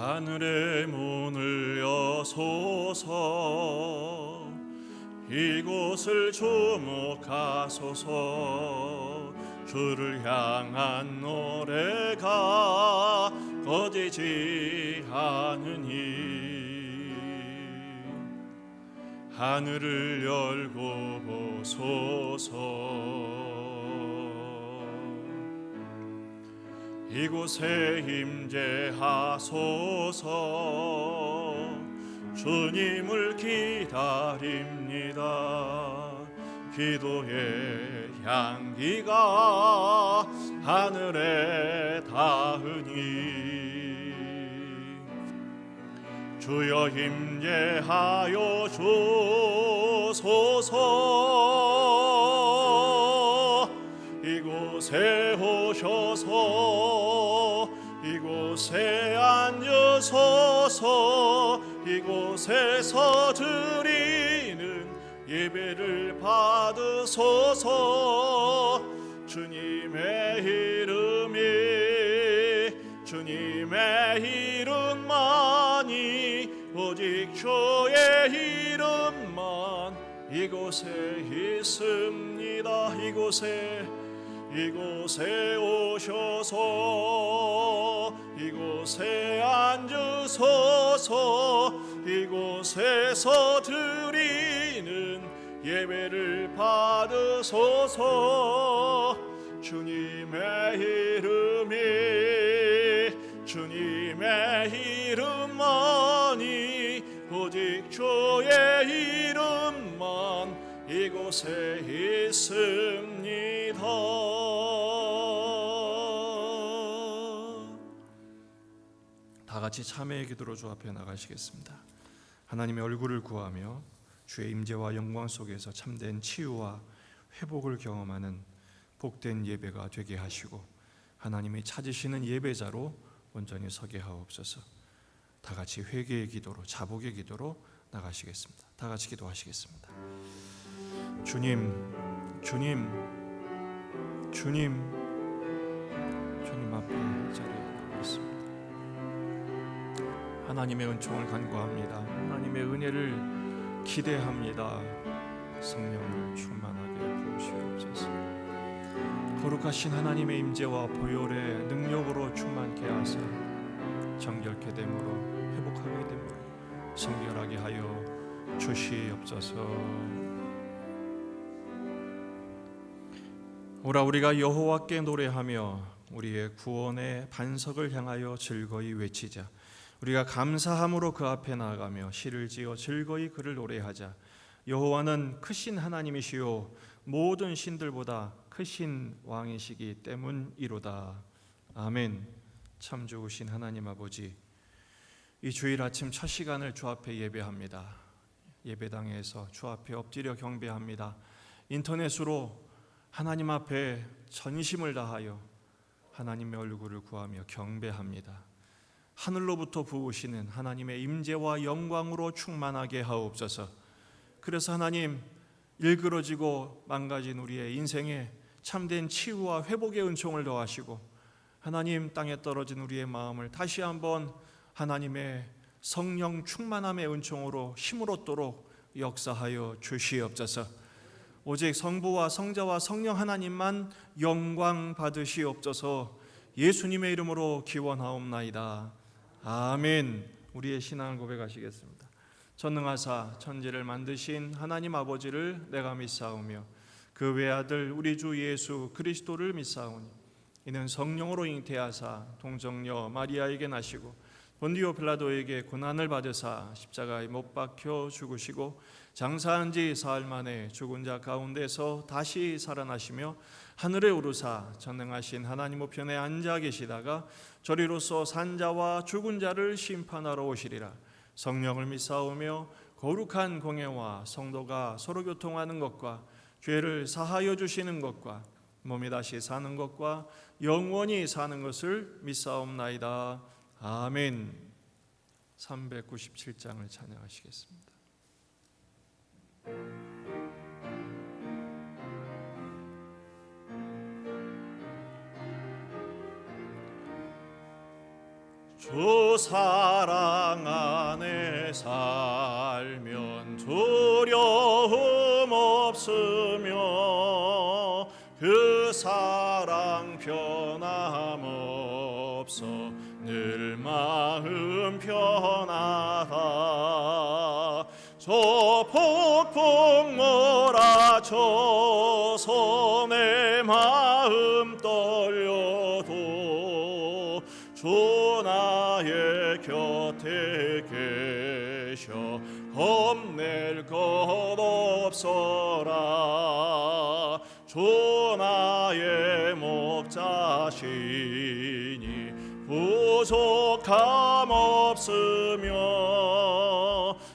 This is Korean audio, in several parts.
하늘의 문을 여소서, 이곳을 주목하소서. 주를 향한 노래가 꺼지지 않으니 하늘을 열고 보소서. 이곳에 임재하소서. 주님을 기다립니다. 기도의 향기가 하늘에 닿으니 주여 임재하여 주소서. 이곳에 오셔서 이곳에 앉으소서. 이곳에서 드리는 예배를 받으소서. 주님의 이름만이 오직 주의 이름만 이곳에 있습니다. 이곳에 오셔서 이곳에 앉으소서. 이곳에서 드리는 예배를 받으소서. 주님의 이름만이 오직 주의 이름만 이곳에 있습니다. 다 같이 참회의 기도로 주 앞에 나가시겠습니다. 하나님의 얼굴을 구하며 주의 임재와 영광 속에서 참된 치유와 회복을 경험하는 복된 예배가 되게 하시고 하나님이 찾으시는 예배자로 온전히 서게 하옵소서. 다 같이 회개의 기도로, 자복의 기도로 나가시겠습니다. 다 같이 기도하시겠습니다. 주님 앞에 자리에 나와 있습니다. 하나님의 은총을 간구합니다. 하나님의 은혜를 기대합니다. 성령을 충만하게 부으시옵소서. 거룩하신 하나님의 임재와 보혈의 능력으로 충만케 하사 정결케 됨으로 회복하게 됨으로 성결하게 하여 주시옵소서. 오라 우리가 여호와께 노래하며 우리의 구원의 반석을 향하여 즐거이 외치자. 우리가 감사함으로 그 앞에 나아가며 시를 지어 즐거이 그를 노래하자. 여호와는 크신 하나님이시요 모든 신들보다 크신 왕이시기 때문이로다. 아멘. 참 좋으신 하나님 아버지, 이 주일 아침 첫 시간을 주 앞에 예배합니다. 예배당에서 주 앞에 엎드려 경배합니다. 인터넷으로 하나님 앞에 전심을 다하여 하나님의 얼굴을 구하며 경배합니다. 하늘로부터 부으시는 하나님의 임재와 영광으로 충만하게 하옵소서. 그래서 하나님, 일그러지고 망가진 우리의 인생에 참된 치유와 회복의 은총을 더하시고 하나님, 땅에 떨어진 우리의 마음을 다시 한번 하나님의 성령 충만함의 은총으로 힘을 얻도록 역사하여 주시옵소서. 오직 성부와 성자와 성령 하나님만 영광 받으시옵소서. 예수님의 이름으로 기원하옵나이다. 아멘. 우리의 신앙을 고백하시겠습니다. 전능하사 천지를 만드신 하나님 아버지를 내가 믿사오며 그 외아들 우리 주 예수 그리스도를 믿사오니 이는 성령으로 잉태하사 동정녀 마리아에게 나시고 본디오 빌라도에게 고난을 받으사 십자가에 못 박혀 죽으시고 장사한 지 사흘 만에 죽은 자 가운데서 다시 살아나시며 하늘에 오르사 전능하신 하나님 우편에 앉아 계시다가 저리로서 산자와 죽은 자를 심판하러 오시리라. 성령을 믿사오며 거룩한 공예와 성도가 서로 교통하는 것과 죄를 사하여 주시는 것과 몸이 다시 사는 것과 영원히 사는 것을 믿사옵나이다. 아멘. 397장을 찬양하시겠습니다. 주 사랑 안에 살면 두려움 없으며 그 사랑 변함없어 늘 마음 편하다. 저 폭풍 몰아쳐서 내 마음 떨려도 주 나의 곁에 계셔 겁낼 것 없어라. 주 나의 목자시니 부족함 없으며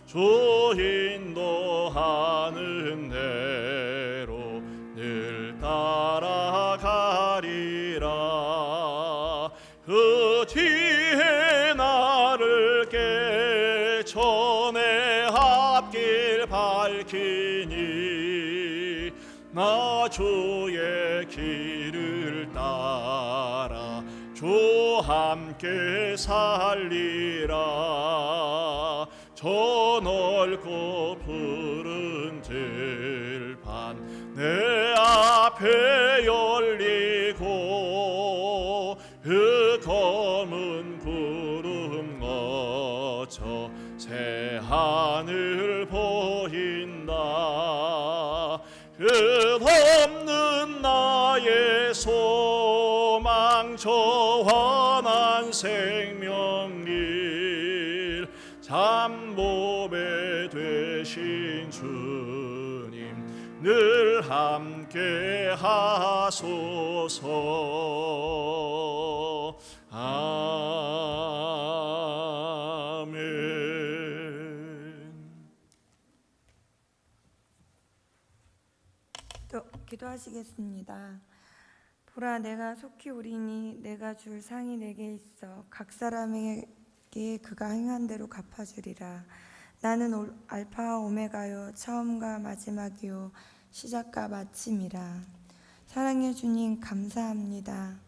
주 인도하는 대로 늘 따라가리라. 그 뒤에 나를 깨쳐 내 앞길 밝히니 나 주의 길을 따라 주 함께 살리라. 저 넓고 푸른 들판 내 앞에 열리고 그 검은 구름 거쳐 새 하늘 보인다. 끝없는 나의 소망 저 환한 생명길 잠복에 되신 주님 늘 함께 하소서. 아멘. 또 기도하시겠습니다. 보라 내가 속히 오리니 내가 줄 상이 내게 있어 각 사람에게 그가 행한 대로 갚아주리라. 나는 알파와 오메가요 처음과 마지막이요 시작과 마침이라. 사랑해 주님 감사합니다.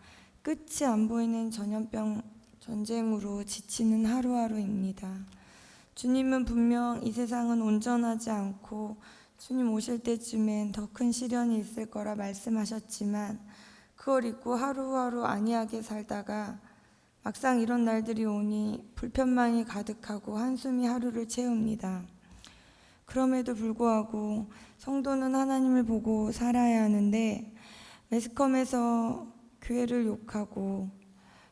끝이 안 보이는 전염병 전쟁으로 지치는 하루하루입니다. 주님은 분명 이 세상은 온전하지 않고 주님 오실 때쯤엔 더 큰 시련이 있을 거라 말씀하셨지만 그걸 잊고 하루하루 안이하게 살다가 막상 이런 날들이 오니 불편만이 가득하고 한숨이 하루를 채웁니다. 그럼에도 불구하고 성도는 하나님을 보고 살아야 하는데 매스컴에서 교회를 욕하고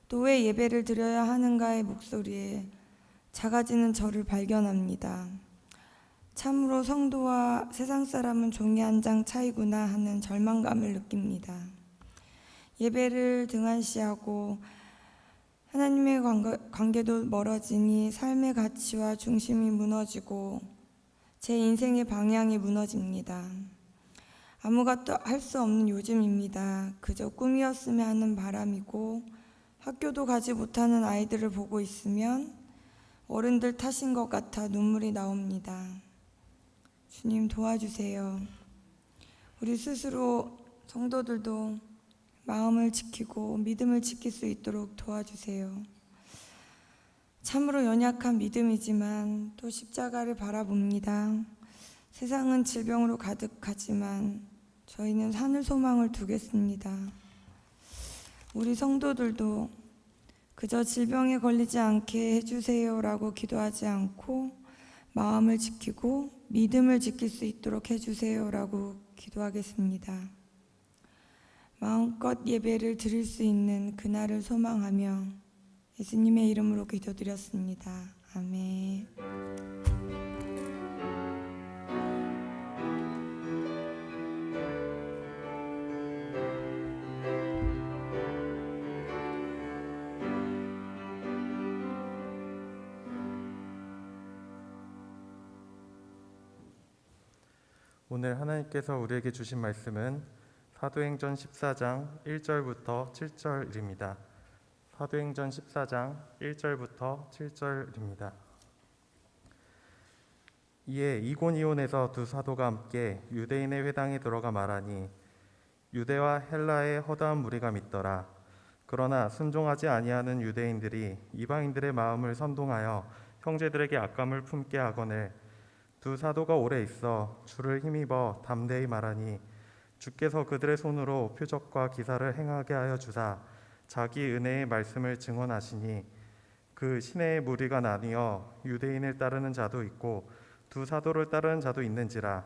또 왜 예배를 드려야 하는가의 목소리에 작아지는 저를 발견합니다. 참으로 성도와 세상 사람은 종이 한 장 차이구나 하는 절망감을 느낍니다. 예배를 등한시하고 하나님의 관계도 멀어지니 삶의 가치와 중심이 무너지고 제 인생의 방향이 무너집니다. 아무것도 할 수 없는 요즘입니다. 그저 꿈이었으면 하는 바람이고 학교도 가지 못하는 아이들을 보고 있으면 어른들 탓인 것 같아 눈물이 나옵니다. 주님 도와주세요. 우리 스스로 성도들도 마음을 지키고 믿음을 지킬 수 있도록 도와주세요. 참으로 연약한 믿음이지만 또 십자가를 바라봅니다. 세상은 질병으로 가득하지만 저희는 하늘 소망을 두겠습니다. 우리 성도들도 그저 질병에 걸리지 않게 해주세요라고 기도하지 않고 마음을 지키고 믿음을 지킬 수 있도록 해주세요라고 기도하겠습니다. 마음껏 예배를 드릴 수 있는 그날을 소망하며 예수님의 이름으로 기도드렸습니다. 아멘. 오늘 하나님께서 우리에게 주신 말씀은 사도행전 14장 1절부터 7절입니다. 사도행전 14장 1절부터 7절입니다. 이에 이고니온에서 두 사도가 함께 유대인의 회당에 들어가 말하니 유대와 헬라의 허다한 무리가 믿더라. 그러나 순종하지 아니하는 유대인들이 이방인들의 마음을 선동하여 형제들에게 악감을 품게 하거늘 두 사도가 오래 있어 주를 힘입어 담대히 말하니 주께서 그들의 손으로 표적과 기사를 행하게 하여 주사 자기 은혜의 말씀을 증언하시니 그 시내의 무리가 나뉘어 유대인을 따르는 자도 있고 두 사도를 따르는 자도 있는지라.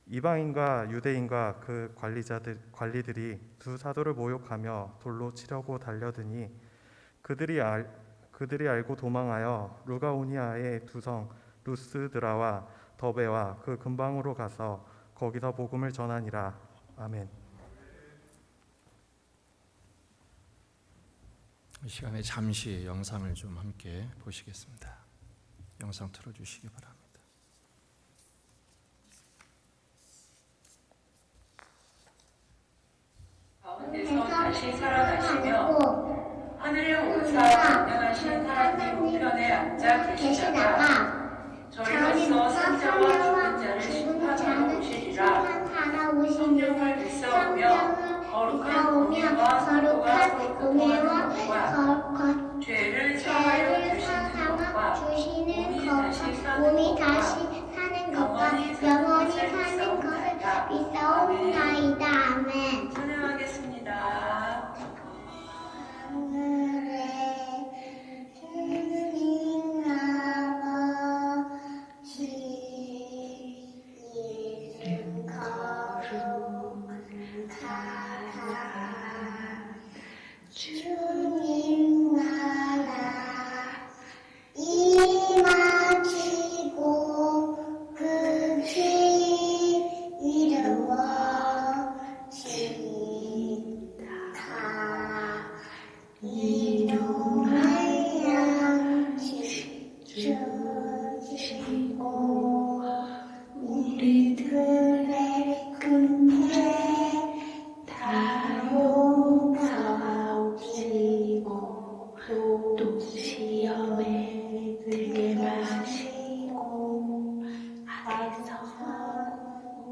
이방인과 유대인과 그 관리들이 두 사도를 모욕하며 돌로 치려고 달려드니 그들이 알고 도망하여 루가오니아의 두 성 루스드라와 더베와 그 근방으로 가서 거기서 복음을 전하니라. 아멘. 이 시간에 잠시 영상을 좀 함께 보시겠습니다. 영상 틀어주시기 바랍니다. 가운데서 다시 살아나시며 하늘에 오르사 운행하신 하나님 우편에 앉아 계시다가 저희로서 산자와 죽은 자를 심판하러 오시리라. 성령을 믿사오며 거룩한 공예와 사도가 공예와 죄를 사하여 주시는 것과 몸이 다시 사는 것과 영원히 사는 것을 믿사옵나이다. 아멘. 찬양하겠습니다. 하늘에 주님 아버지 이름 거룩하다. 주님 나라 임하시고 그 죄 이루어지다. 이동을 양식주시고 우리들의 근죄 다 용서하시고 또 시험에 들게 마시고 악에서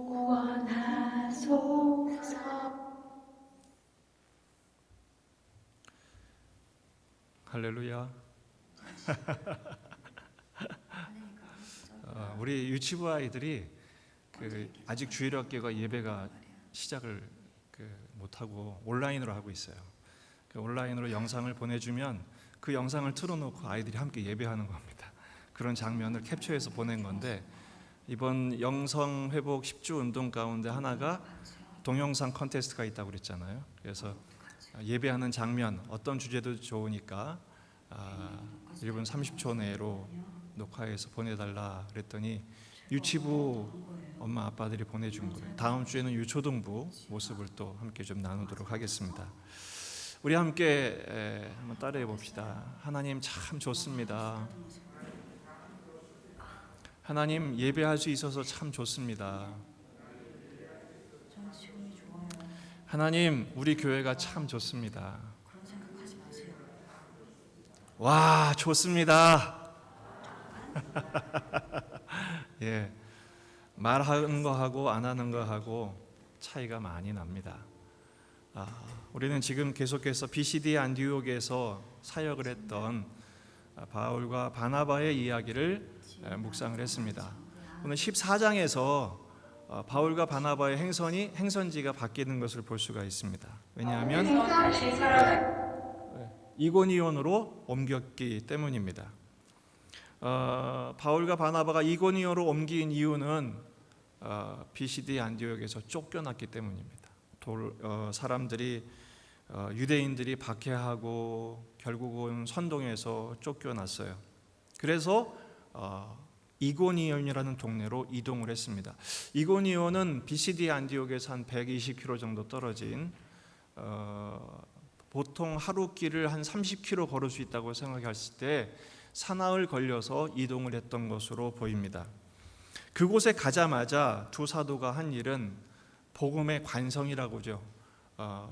구원하소서. 할렐루야. 우리 유치부 아이들이 아직 주일학교가 예배가 시작을 못하고 온라인으로 하고 있어요. 온라인으로 영상을 보내주면 그 영상을 틀어놓고 아이들이 함께 예배하는 겁니다. 그런 장면을 캡처해서 보낸 건데, 이번 영성 회복 10주 운동 가운데 하나가 동영상 컨테스트가 있다고 그랬잖아요. 그래서 예배하는 장면, 어떤 주제도 좋으니까 1분 30초 내로 녹화해서 보내달라 그랬더니 유치부 엄마 아빠들이 보내준 거예요. 다음 주에는 유초등부 모습을 또 함께 좀 나누도록 하겠습니다. 우리 함께 한번 따라해 봅시다. 하나님 참 좋습니다. 하나님 예배할 수 있어서 참 좋습니다. 하나님 우리 교회가 참 좋습니다. 와 좋습니다. 예, 말하는 거하고 안 하는 거하고 차이가 많이 납니다. 우리는 지금 계속해서 비시디 안디옥에서 사역을 했던 바울과 바나바의 이야기를 묵상을 했습니다. 오늘 14장에서 바울과 바나바의 행선지가 바뀌는 것을 볼 수가 있습니다. 왜냐하면 이고니온으로 옮겼기 때문입니다. 바울과 바나바가 이고니온으로 옮긴 이유는 비시디 안디옥에서 쫓겨났기 때문입니다. 사람들이 유대인들이 박해하고 결국은 선동해서 쫓겨났어요. 그래서 이고니온이라는 동네로 이동을 했습니다. 이고니온은 비시디 안디옥에서 한 120km 정도 떨어진 보통 하루 길을 한 30km 걸을 수 있다고 생각했을 때 사나흘 걸려서 이동을 했던 것으로 보입니다. 그곳에 가자마자 두 사도가 한 일은 복음의 관성이라고죠.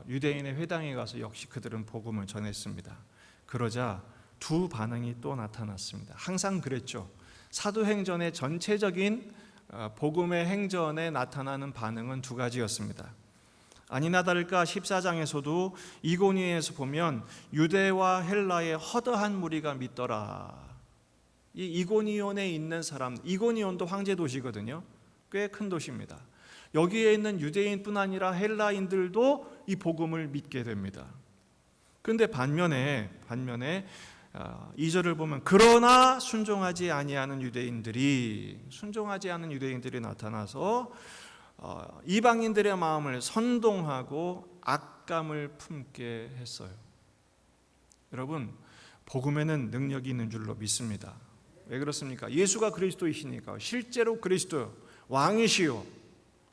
유대인의 회당에 가서 역시 그들은 복음을 전했습니다. 그러자 두 반응이 또 나타났습니다. 항상 그랬죠. 사도행전의 전체적인 복음의 행전에 나타나는 반응은 두 가지였습니다. 아니나 다를까 14장에서도 이고니온에서 보면 유대와 헬라의 허다한 무리가 믿더라. 이 이고니온에 있는 사람, 이고니온도 황제 도시거든요. 꽤 큰 도시입니다. 여기에 있는 유대인뿐 아니라 헬라인들도 이 복음을 믿게 됩니다. 그런데 반면에 2절을 보면 그러나 순종하지 아니하는 유대인들이 나타나서 이방인들의 마음을 선동하고 악감을 품게 했어요. 여러분, 복음에는 능력이 있는 줄로 믿습니다. 왜 그렇습니까? 예수가 그리스도이시니까. 실제로 그리스도 왕이시요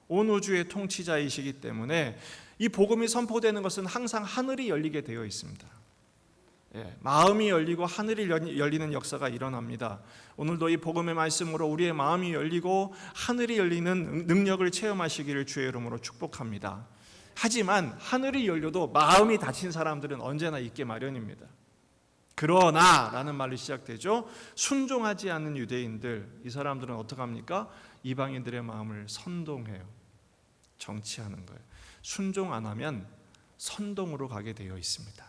온 우주의 통치자이시기 때문에 이 복음이 선포되는 것은 항상 하늘이 열리게 되어 있습니다. 마음이 열리고 하늘이 열리는 역사가 일어납니다. 오늘도 이 복음의 말씀으로 우리의 마음이 열리고 하늘이 열리는 능력을 체험하시기를 주의 이름으로 축복합니다. 하지만 하늘이 열려도 마음이 닫힌 사람들은 언제나 있게 마련입니다. 그러나 라는 말로 시작되죠. 순종하지 않는 유대인들, 이 사람들은 어떻게 합니까? 이방인들의 마음을 선동해요. 정치하는 거예요. 순종 안 하면 선동으로 가게 되어 있습니다.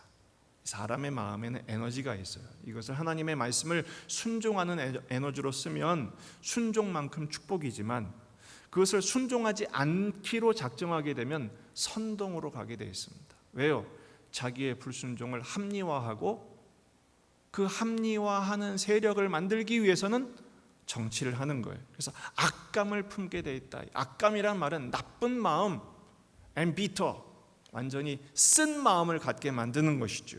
사람의 마음에는 에너지가 있어요. 이것을 하나님의 말씀을 순종하는 에너지로 쓰면 순종만큼 축복이지만 그것을 순종하지 않기로 작정하게 되면 선동으로 가게 되어 있습니다. 왜요? 자기의 불순종을 합리화하고 그 합리화하는 세력을 만들기 위해서는 정치를 하는 거예요. 그래서 악감을 품게 돼 있다. 악감이란 말은 나쁜 마음, and bitter, 완전히 쓴 마음을 갖게 만드는 것이죠.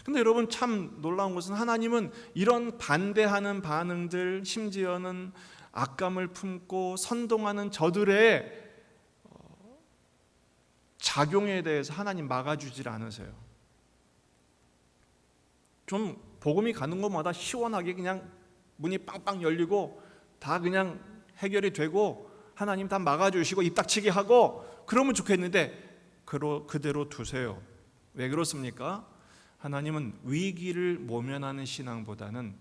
근데 여러분 참 놀라운 것은 하나님은 이런 반대하는 반응들, 심지어는 악감을 품고 선동하는 저들의 작용에 대해서 하나님 막아주질 않으세요. 좀 복음이 가는 곳마다 시원하게 그냥 문이 빵빵 열리고 다 그냥 해결이 되고 하나님 다 막아주시고 입 닥치게 하고 그러면 좋겠는데 그대로 두세요. 왜 그렇습니까? 하나님은 위기를 모면하는 신앙보다는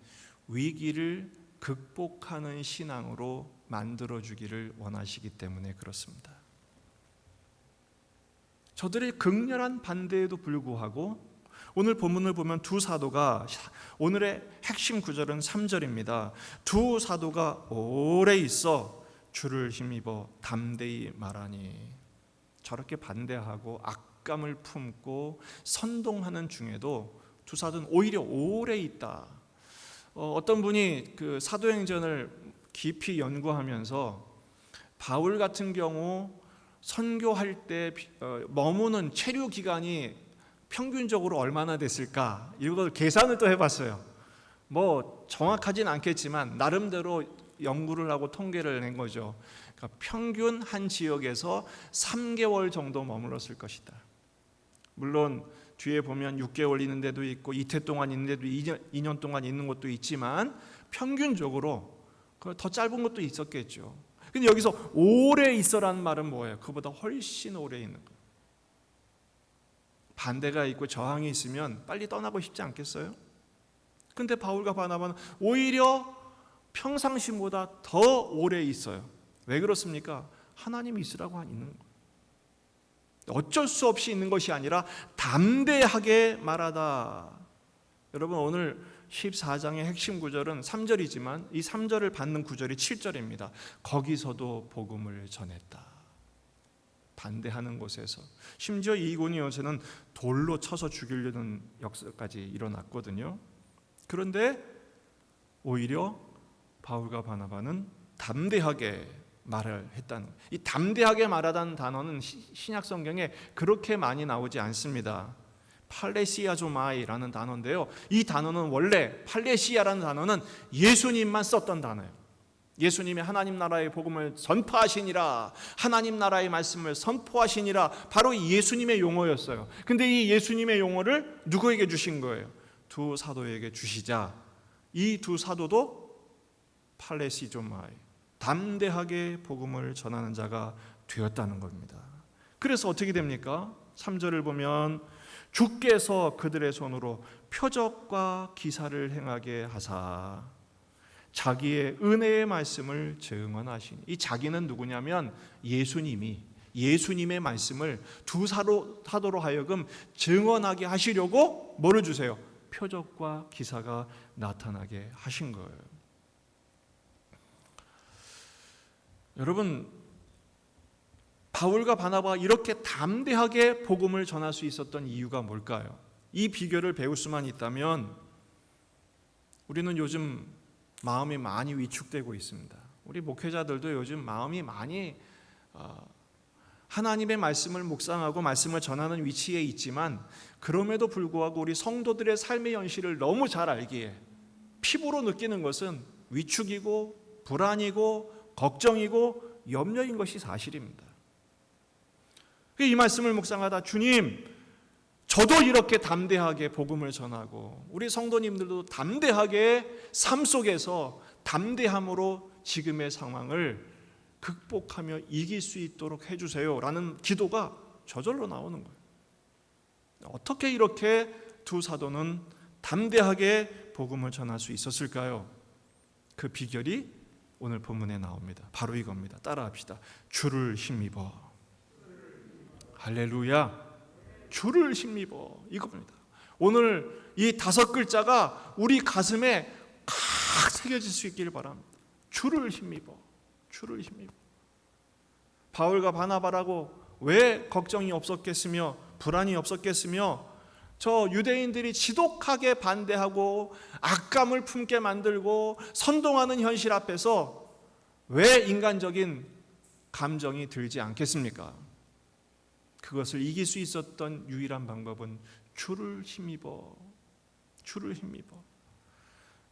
위기를 극복하는 신앙으로 만들어주기를 원하시기 때문에 그렇습니다. 저들의 극렬한 반대에도 불구하고 오늘 본문을 보면 두 사도가, 오늘의 핵심 구절은 3절입니다. 두 사도가 오래 있어 주를 힘입어 담대히 말하니. 저렇게 반대하고 악감을 품고 선동하는 중에도 두 사도는 오히려 오래 있다. 어떤 분이 그 사도행전을 깊이 연구하면서 바울 같은 경우 선교할 때 머무는 체류 기간이 평균적으로 얼마나 됐을까? 이걸 계산을 또 해봤어요. 뭐 정확하진 않겠지만 나름대로 연구를 하고 통계를 낸 거죠. 그러니까 평균 한 지역에서 3개월 정도 머물렀을 것이다. 물론 뒤에 보면 6개월 있는 데도 있고 이태 동안 있는 데도 2년 동안 있는 것도 있지만 평균적으로 더 짧은 것도 있었겠죠. 근데 여기서 오래 있어라는 말은 뭐예요? 그보다 훨씬 오래 있는 거예요. 반대가 있고 저항이 있으면 빨리 떠나고 싶지 않겠어요? 근데 바울과 바나바는 오히려 평상시보다 더 오래 있어요. 왜 그렇습니까? 하나님이 있으라고 있는 거예요. 어쩔 수 없이 있는 것이 아니라 담대하게 말하다. 여러분 오늘 14장의 핵심 구절은 3절이지만 이 3절을 받는 구절이 7절입니다. 거기서도 복음을 전했다. 반대하는 곳에서 심지어 이고니온에서는 돌로 쳐서 죽이려는 역사까지 일어났거든요. 그런데 오히려 바울과 바나바는 담대하게 말을 했다는 거예요. 이 담대하게 말하다는 단어는 신약 성경에 그렇게 많이 나오지 않습니다. 팔레시아조마이라는 단어인데요. 이 단어는 원래 팔레시아라는 단어는 예수님만 썼던 단어예요. 예수님이 하나님 나라의 복음을 선포하시니라, 하나님 나라의 말씀을 선포하시니라, 바로 예수님의 용어였어요. 근데 이 예수님의 용어를 누구에게 주신 거예요? 두 사도에게 주시자 이 두 사도도 팔레시조마이, 담대하게 복음을 전하는 자가 되었다는 겁니다. 그래서 어떻게 됩니까? 3절을 보면 주께서 그들의 손으로 표적과 기사를 행하게 하사 자기의 은혜의 말씀을 증언하시니. 이 자기는 누구냐면 예수님이 예수님의 말씀을 두 사도로 하여금 증언하게 하시려고 뭐를 주세요? 표적과 기사가 나타나게 하신 거예요. 여러분, 바울과 바나바가 이렇게 담대하게 복음을 전할 수 있었던 이유가 뭘까요? 이 비결을 배울 수만 있다면 우리는 요즘 마음이 많이 위축되고 있습니다. 우리 목회자들도 요즘 마음이 많이 하나님의 말씀을 묵상하고 말씀을 전하는 위치에 있지만 그럼에도 불구하고 우리 성도들의 삶의 현실을 너무 잘 알기에 피부로 느끼는 것은 위축이고 불안이고 걱정이고 염려인 것이 사실입니다. 이 말씀을 묵상하다 주님, 저도 이렇게 담대하게 복음을 전하고 우리 성도님들도 담대하게 삶 속에서 담대함으로 지금의 상황을 극복하며 이길 수 있도록 해주세요 라는 기도가 저절로 나오는 거예요. 어떻게 이렇게 두 사도는 담대하게 복음을 전할 수 있었을까요? 그 비결이 오늘 본문에 나옵니다. 바로 이겁니다. 따라합시다. 주를 힘입어. 할렐루야. 주를 힘입어. 이겁니다. 오늘 이 5글자가 우리 가슴에 칵 새겨질 수 있기를 바랍니다. 주를 힘입어. 주를 힘입어. 바울과 바나바라고 왜 걱정이 없었겠으며 불안이 없었겠으며 저 유대인들이 지독하게 반대하고 악감을 품게 만들고 선동하는 현실 앞에서 왜 인간적인 감정이 들지 않겠습니까? 그것을 이길 수 있었던 유일한 방법은 주를 힘입어. 주를 힘입어.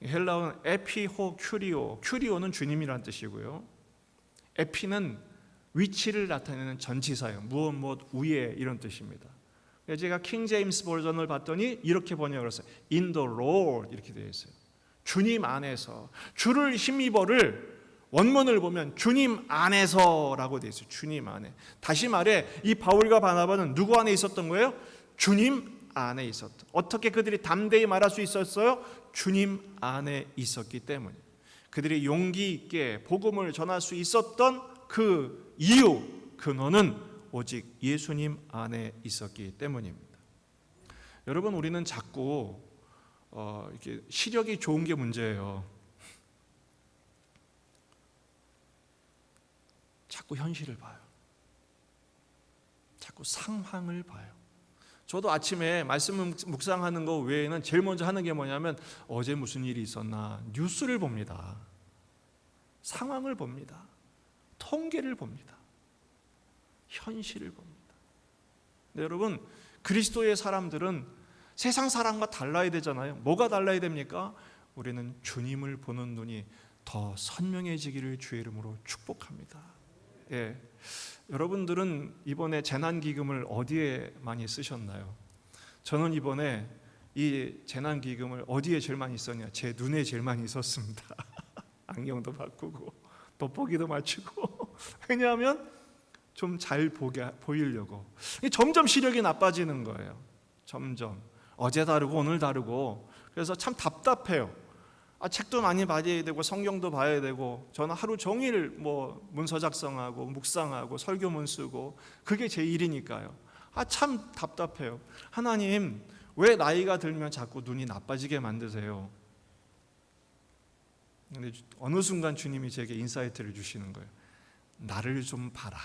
헬라어는 에피호 큐리오. 큐리오는 주님이란 뜻이고요. 에피는 위치를 나타내는 전치사예요. 무엇 위에 이런 뜻입니다. 제가 킹 제임스 버전을 봤더니 이렇게 번역을 했어요. In the Lord 이렇게 되어 있어요. 주님 안에서. 주를 힘입어를 원문을 보면 주님 안에서라고 되어 있어요. 주님 안에. 다시 말해 이 바울과 바나바는 누구 안에 있었던 거예요? 주님 안에 있었던. 어떻게 그들이 담대히 말할 수 있었어요? 주님 안에 있었기 때문에. 그들이 용기 있게 복음을 전할 수 있었던 그 이유, 근원은 오직 예수님 안에 있었기 때문입니다. 여러분, 우리는 자꾸 이렇게 시력이 좋은 게 문제예요. 자꾸 현실을 봐요. 자꾸 상황을 봐요. 저도 아침에 말씀을 묵상하는 거 외에는 제일 먼저 하는 게 뭐냐면 어제 무슨 일이 있었나 뉴스를 봅니다. 상황을 봅니다. 통계를 봅니다. 현실을 봅니다. 네, 여러분, 그리스도의 사람들은 세상 사람과 달라야 되잖아요. 뭐가 달라야 됩니까? 우리는 주님을 보는 눈이 더 선명해지기를 주의 이름으로 축복합니다. 예, 여러분들은 이번에 재난기금을 어디에 많이 쓰셨나요? 저는 이번에 이 재난기금을 어디에 제일 많이 썼냐? 제 눈에 제일 많이 썼습니다. 안경도 바꾸고 돋보기도 맞추고. 왜냐하면 좀 잘 보이려고. 점점 시력이 나빠지는 거예요. 점점. 어제 다르고 오늘 다르고. 그래서 참 답답해요. 책도 많이 봐야 되고 성경도 봐야 되고 저는 하루 종일 문서 작성하고 묵상하고 설교문 쓰고 그게 제 일이니까요. 참 답답해요. 하나님, 왜 나이가 들면 자꾸 눈이 나빠지게 만드세요? 근데 어느 순간 주님이 제게 인사이트를 주시는 거예요. 나를 좀 봐라.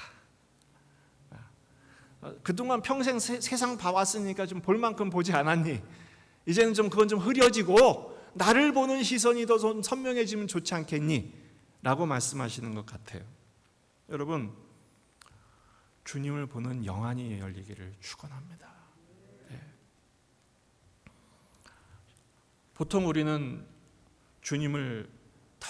그동안 평생 세상 봐왔으니까 좀 볼 만큼 보지 않았니? 이제는 좀 그건 좀 흐려지고 나를 보는 시선이 더 선명해지면 좋지 않겠니? 라고 말씀하시는 것 같아요. 여러분, 주님을 보는 영안이 열리기를 축원합니다. 네. 보통 우리는 주님을 더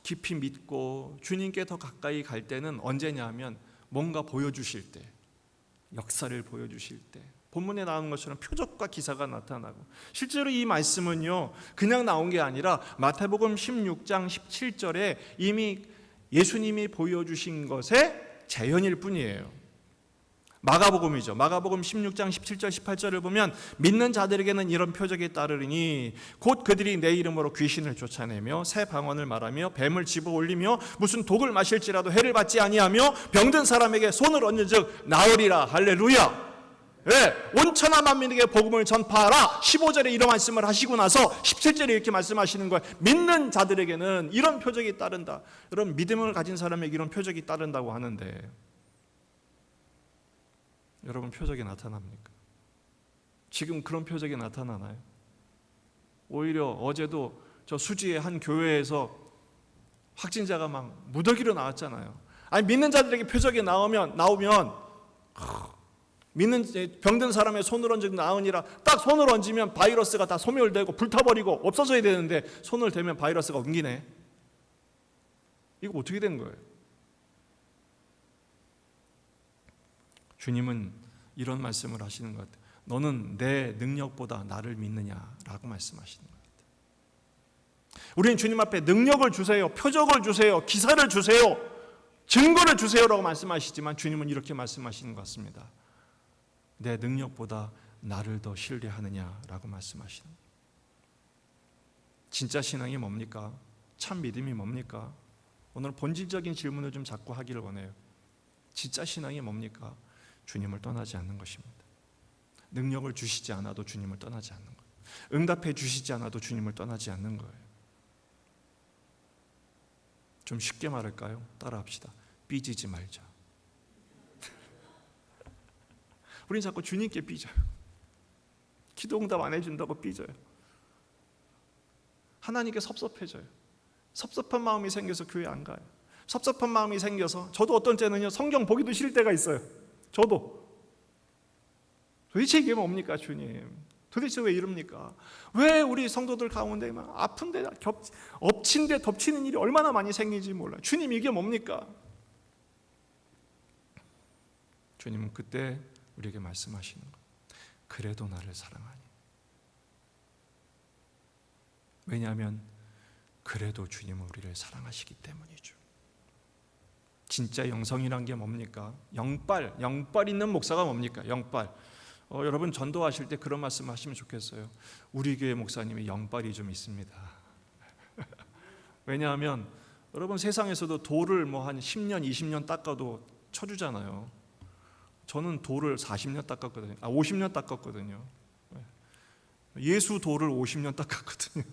깊이 믿고 주님께 더 가까이 갈 때는 언제냐면 뭔가 보여주실 때, 역사를 보여주실 때, 본문에 나오는 것처럼 표적과 기사가 나타나고, 실제로 이 말씀은요 그냥 나온 게 아니라 마태복음 16장 17절에 이미 예수님이 보여주신 것의 재현일 뿐이에요. 마가복음이죠. 마가복음 16장 17절 18절을 보면 믿는 자들에게는 이런 표적이 따르리니 곧 그들이 내 이름으로 귀신을 쫓아내며 새 방언을 말하며 뱀을 집어 올리며 무슨 독을 마실지라도 해를 받지 아니하며 병든 사람에게 손을 얹은즉 나으리라. 할렐루야. 왜? 온천하 만민에게 복음을 전파하라. 15절에 이런 말씀을 하시고 나서 17절에 이렇게 말씀하시는 거예요. 믿는 자들에게는 이런 표적이 따른다. 여러분, 믿음을 가진 사람에게 이런 표적이 따른다고 하는데 여러분, 표적이 나타납니까? 지금 그런 표적이 나타나나요? 오히려 어제도 저 수지의 한 교회에서 확진자가 막 무더기로 나왔잖아요. 아니, 믿는 자들에게 표적이 나오면 믿는 병든 사람의 손을 얹은 나으니라. 딱 손을 얹으면 바이러스가 다 소멸되고 불타버리고 없어져야 되는데 손을 대면 바이러스가 옮기네. 이거 어떻게 된 거예요? 주님은 이런 말씀을 하시는 것 같아요. 너는 내 능력보다 나를 믿느냐라고 말씀하시는 것 같아요. 우리는 주님 앞에 능력을 주세요, 표적을 주세요, 기사를 주세요, 증거를 주세요라고 말씀하시지만 주님은 이렇게 말씀하시는 것 같습니다. 내 능력보다 나를 더 신뢰하느냐라고 말씀하시는 거예요. 진짜 신앙이 뭡니까? 참 믿음이 뭡니까? 오늘 본질적인 질문을 좀 자꾸 하기를 원해요. 진짜 신앙이 뭡니까? 주님을 떠나지 않는 것입니다. 능력을 주시지 않아도 주님을 떠나지 않는 거예요. 응답해 주시지 않아도 주님을 떠나지 않는 거예요. 좀 쉽게 말할까요? 따라합시다. 삐지지 말자. 우린 자꾸 주님께 삐져요. 기도 응답 안 해준다고 삐져요. 하나님께 섭섭해져요. 섭섭한 마음이 생겨서 교회 안 가요. 섭섭한 마음이 생겨서 저도 어떤 때는요, 성경 보기도 싫을 때가 있어요. 저도. 도대체 이게 뭡니까, 주님? 도대체 왜 이럽니까? 왜 우리 성도들 가운데 막 아픈데 엎친 데 덮치는 일이 얼마나 많이 생기는지 몰라요. 주님, 이게 뭡니까? 주님은 그때 우리에게 말씀하시는 거예요. 그래도 나를 사랑하니. 왜냐하면 그래도 주님은 우리를 사랑하시기 때문이죠. 진짜 영성이란 게 뭡니까? 영빨 있는 목사가 뭡니까? 영빨. 여러분, 전도하실 때 그런 말씀 하시면 좋겠어요. 우리 교회 목사님이 영빨이 좀 있습니다. 왜냐하면 여러분, 세상에서도 돌을 뭐 한 10년, 20년 닦아도 쳐주잖아요. 저는 돌을 40년 닦았거든요. 50년 닦았거든요. 예수 돌을 50년 닦았거든요.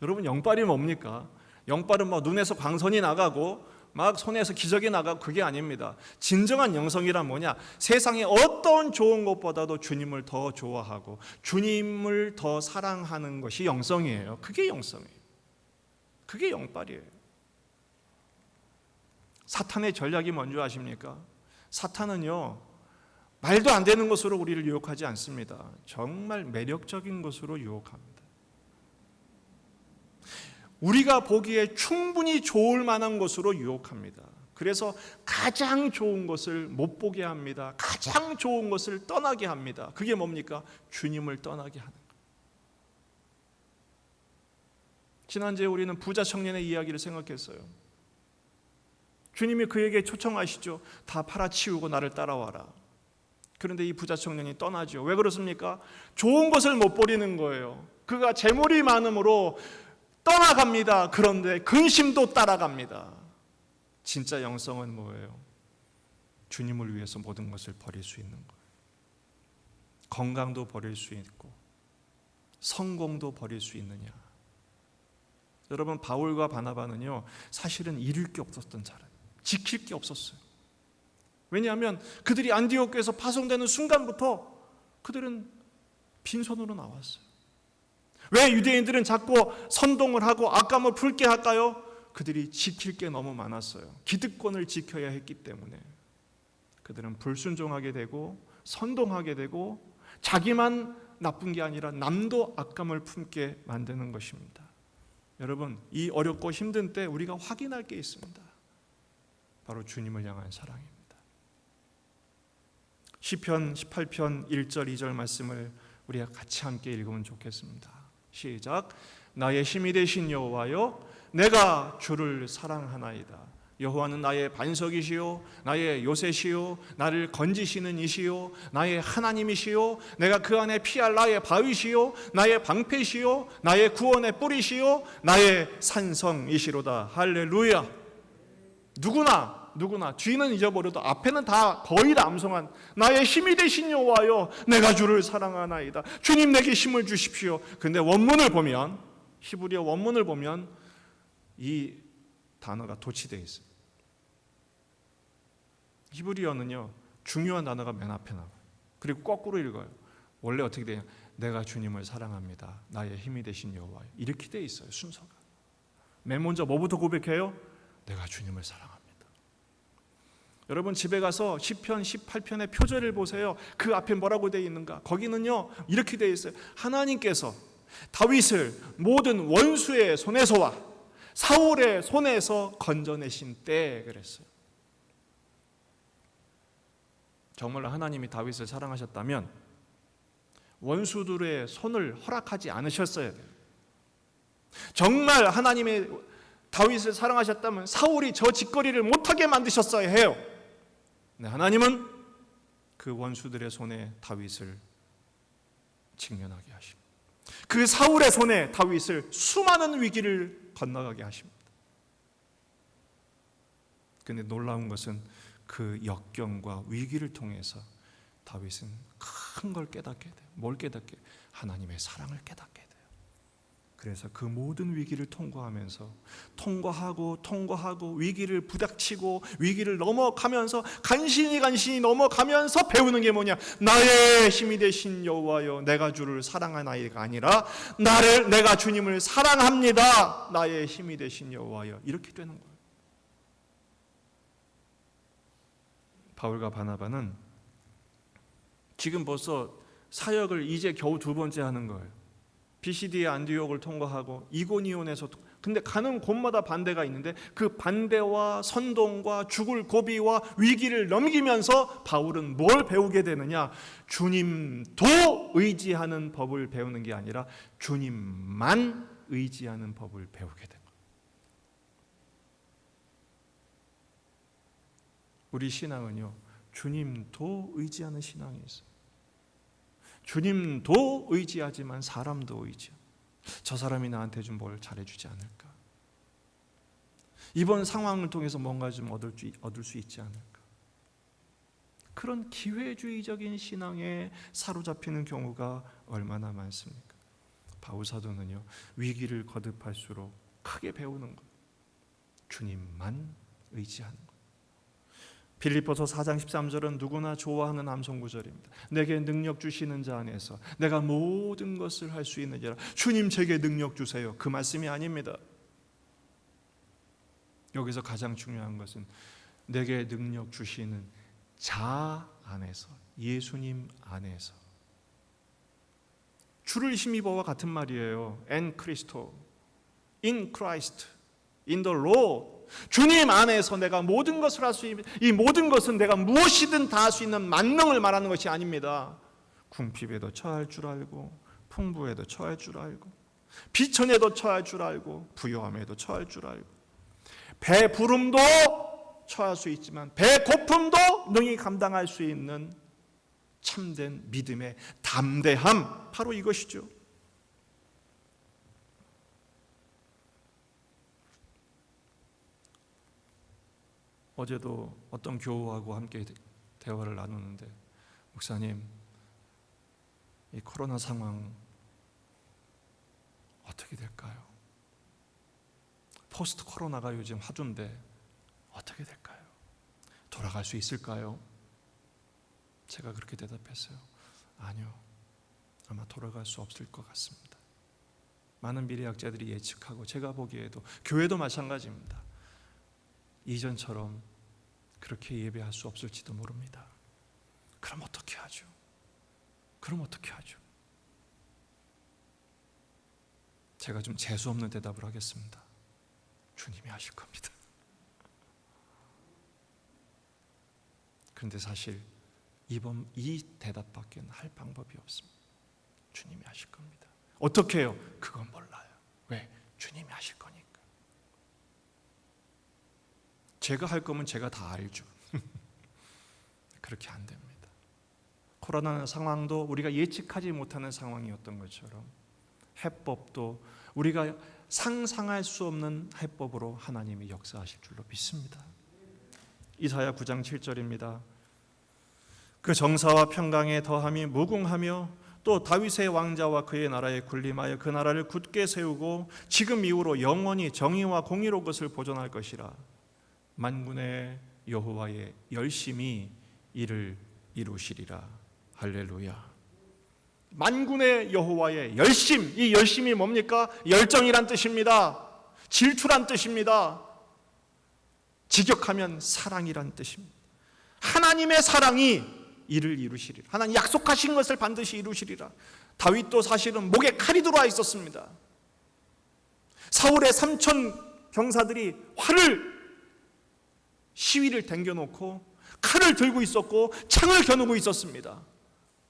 여러분, 영빨이 뭡니까? 영빨은 뭐 눈에서 광선이 나가고 막 손에서 기적이 나가고 그게 아닙니다. 진정한 영성이란 뭐냐? 세상에 어떤 좋은 것보다도 주님을 더 좋아하고 주님을 더 사랑하는 것이 영성이에요. 그게 영성이에요. 그게 영빨이에요. 사탄의 전략이 뭔지 아십니까? 사탄은요, 말도 안 되는 것으로 우리를 유혹하지 않습니다. 정말 매력적인 것으로 유혹합니다. 우리가 보기에 충분히 좋을 만한 것으로 유혹합니다. 그래서 가장 좋은 것을 못 보게 합니다. 가장 좋은 것을 떠나게 합니다. 그게 뭡니까? 주님을 떠나게 하는 것. 지난주에 우리는 부자 청년의 이야기를 생각했어요. 주님이 그에게 초청하시죠. 다 팔아치우고 나를 따라와라. 그런데 이 부자 청년이 떠나죠. 왜 그렇습니까? 좋은 것을 못 버리는 거예요. 그가 재물이 많음으로 떠나갑니다. 그런데 근심도 따라갑니다. 진짜 영성은 뭐예요? 주님을 위해서 모든 것을 버릴 수 있는 거예요. 건강도 버릴 수 있고 성공도 버릴 수 있느냐? 여러분, 바울과 바나바는요, 사실은 잃을 게 없었던 자들, 지킬 게 없었어요. 왜냐하면 그들이 안디옥교에서 파송되는 순간부터 그들은 빈손으로 나왔어요. 왜 유대인들은 자꾸 선동을 하고 악감을 풀게 할까요? 그들이 지킬 게 너무 많았어요. 기득권을 지켜야 했기 때문에. 그들은 불순종하게 되고 선동하게 되고 자기만 나쁜 게 아니라 남도 악감을 품게 만드는 것입니다. 여러분, 이 어렵고 힘든 때 우리가 확인할 게 있습니다. 바로 주님을 향한 사랑입니다. 시편 18편 1절 2절 말씀을 우리가 같이 함께 읽으면 좋겠습니다. 시작. 나의 힘이 되신 여호와여, 내가 주를 사랑하나이다. 여호와는 나의 반석이시요 나의 요새시요 나를 건지시는 이시요 나의 하나님이시요 내가 그 안에 피할 나의 바위시요 나의 방패시요 나의 구원의 뿌리시요 나의 산성이시로다. 할렐루야. 누구나 뒤는 잊어버려도 앞에는 다 거의 다 암송한 나의 힘이 되신 여호와여 내가 주를 사랑하나이다. 주님 내게 힘을 주십시오. 근데 원문을 보면, 히브리어 원문을 보면 이 단어가 도치되어 있어요. 히브리어는요 중요한 단어가 맨 앞에 나와요. 그리고 거꾸로 읽어요. 원래 어떻게 돼요? 내가 주님을 사랑합니다. 나의 힘이 되신 여호와여. 이렇게 돼 있어요. 순서가. 맨 먼저 뭐부터 고백해요? 내가 주님을 사랑합니다. 여러분 집에 가서 시편 18편의 표절을 보세요. 그 앞에 뭐라고 되어 있는가? 거기는요 이렇게 되어 있어요. 하나님께서 다윗을 모든 원수의 손에서와 사울의 손에서 건져내신 때 그랬어요. 정말로 하나님이 다윗을 사랑하셨다면 원수들의 손을 허락하지 않으셨어야 돼요. 정말 하나님의 다윗을 사랑하셨다면 사울이 저 짓거리를 못하게 만드셨어야 해요. 네, 하나님은 그 원수들의 손에 다윗을 직면하게 하십니다. 그 사울의 손에 다윗을 수많은 위기를 건너가게 하십니다. 그런데 놀라운 것은 그 역경과 위기를 통해서 다윗은 큰 걸 깨닫게 돼요. 뭘 깨닫게? 하나님의 사랑을 깨닫게 돼요. 그래서 그 모든 위기를 통과하면서 통과하고 위기를 부닥치고 위기를 넘어가면서 간신히 넘어가면서 배우는 게 뭐냐? 나의 힘이 되신 여호와여 내가 주를 사랑하나이가 아니라 내가 주님을 사랑합니다. 나의 힘이 되신 여호와여. 이렇게 되는 거예요. 바울과 바나바는 지금 벌써 사역을 이제 겨우 2번째 하는 거예요. 비시디의 안디옥을 통과하고 이고니온에서, 근데 가는 곳마다 반대가 있는데 그 반대와 선동과 죽을 고비와 위기를 넘기면서 바울은 뭘 배우게 되느냐? 주님도 의지하는 법을 배우는 게 아니라 주님만 의지하는 법을 배우게 된 거예요. 우리 신앙은요 주님도 의지하는 신앙이 있어요. 주님도 의지하지만 사람도 의지해요. 저 사람이 나한테 좀 뭘 잘해주지 않을까? 이번 상황을 통해서 뭔가 좀 얻을 수 있지 않을까? 그런 기회주의적인 신앙에 사로잡히는 경우가 얼마나 많습니까? 바울 사도는요 위기를 거듭할수록 크게 배우는 것, 주님만 의지하는 것. 빌립보서 4장 13절은 누구나 좋아하는 암송 구절입니다. 내게 능력 주시는 자 안에서 내가 모든 것을 할 수 있느니라. 주님 제게 능력 주세요. 그 말씀이 아닙니다. 여기서 가장 중요한 것은 내게 능력 주시는 자 안에서, 예수님 안에서. 주를 힘입어와 같은 말이에요. En Christo, in Christ, in the Lord. 주님 안에서 내가 모든 것을 할 수 있는, 이 모든 것은 내가 무엇이든 다 할 수 있는 만능을 말하는 것이 아닙니다. 궁핍에도 처할 줄 알고, 풍부에도 처할 줄 알고, 비천에도 처할 줄 알고, 부요함에도 처할 줄 알고, 배부름도 처할 수 있지만 배고픔도 능히 감당할 수 있는 참된 믿음의 담대함, 바로 이것이죠. 어제도 어떤 교우하고 함께 대화를 나누는데, 목사님, 이 코로나 상황 어떻게 될까요? 포스트 코로나가 요즘 화두인데 어떻게 될까요? 돌아갈 수 있을까요? 제가 그렇게 대답했어요. 아니요, 아마 돌아갈 수 없을 것 같습니다. 많은 미래학자들이 예측하고 제가 보기에도 교회도 마찬가지입니다. 이전처럼 그렇게 예배할 수 없을지도 모릅니다. 그럼 어떻게 하죠? 제가 좀 재수 없는 대답을 하겠습니다. 주님이 하실 겁니다. 그런데 사실 이 대답밖에는 할 방법이 없습니다. 주님이 하실 겁니다. 어떻게 해요? 그건 몰라요. 왜? 주님이 하실 거니까. 제가 할 거면 제가 다 알죠. 그렇게 안 됩니다. 코로나 상황도 우리가 예측하지 못하는 상황이었던 것처럼 해법도 우리가 상상할 수 없는 해법으로 하나님이 역사하실 줄로 믿습니다. 이사야 9장 7절입니다. 그 정사와 평강에 더함이 무궁하며 또 다윗의 왕자와 그의 나라에 군림하여 그 나라를 굳게 세우고 지금 이후로 영원히 정의와 공의로 그것을 보존할 것이라. 만군의 여호와의 열심히 이를 이루시리라. 할렐루야. 만군의 여호와의 열심, 이 열심이 뭡니까? 열정이란 뜻입니다. 질투란 뜻입니다. 직역하면 사랑이란 뜻입니다. 하나님의 사랑이 이를 이루시리라. 하나님 약속하신 것을 반드시 이루시리라. 다윗도 사실은 목에 칼이 들어와 있었습니다. 사울의 3천 병사들이 시위를 당겨놓고 칼을 들고 있었고 창을 겨누고 있었습니다.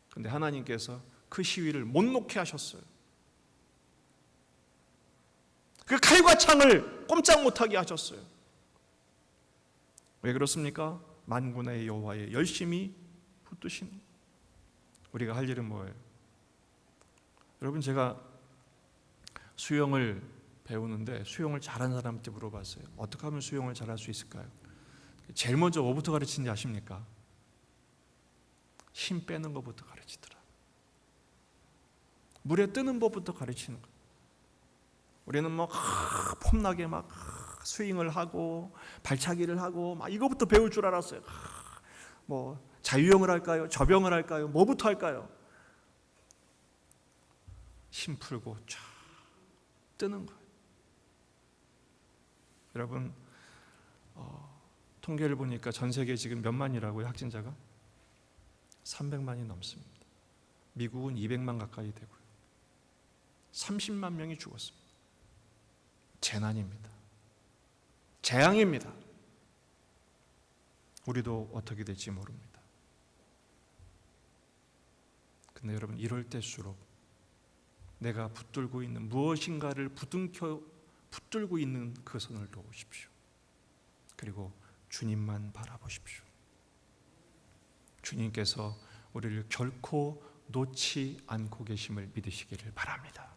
그런데 하나님께서 그 시위를 못 놓게 하셨어요. 그 칼과 창을 꼼짝 못하게 하셨어요. 왜 그렇습니까? 만군의 여호와의 열심히 붙드시는. 우리가 할 일은 뭐예요? 여러분, 제가 수영을 배우는데 수영을 잘하는 사람한테 물어봤어요. 어떻게 하면 수영을 잘할 수 있을까요? 제일 먼저 뭐부터 가르치는지 아십니까? 힘 빼는 것부터 가르치더라. 물에 뜨는 법부터 가르치는 거예요. 우리는 뭐 폼나게 막 스윙을 하고 발차기를 하고 막 이거부터 배울 줄 알았어요. 뭐 자유형을 할까요? 접영을 할까요? 뭐부터 할까요? 힘 풀고 쫙 뜨는 거예요. 여러분, 통계를 보니까 전 세계 지금 몇 만이라고요? 확진자가? 300만이 넘습니다. 미국은 200만 가까이 되고요. 30만 명이 죽었습니다. 재난입니다. 재앙입니다. 우리도 어떻게 될지 모릅니다. 근데 여러분, 이럴 때일수록 내가 붙들고 있는 무엇인가를 붙들고 있는 그 손을 놓으십시오. 그리고 주님만 바라보십시오. 주님께서 우리를 결코 놓지 않고 계심을 믿으시기를 바랍니다.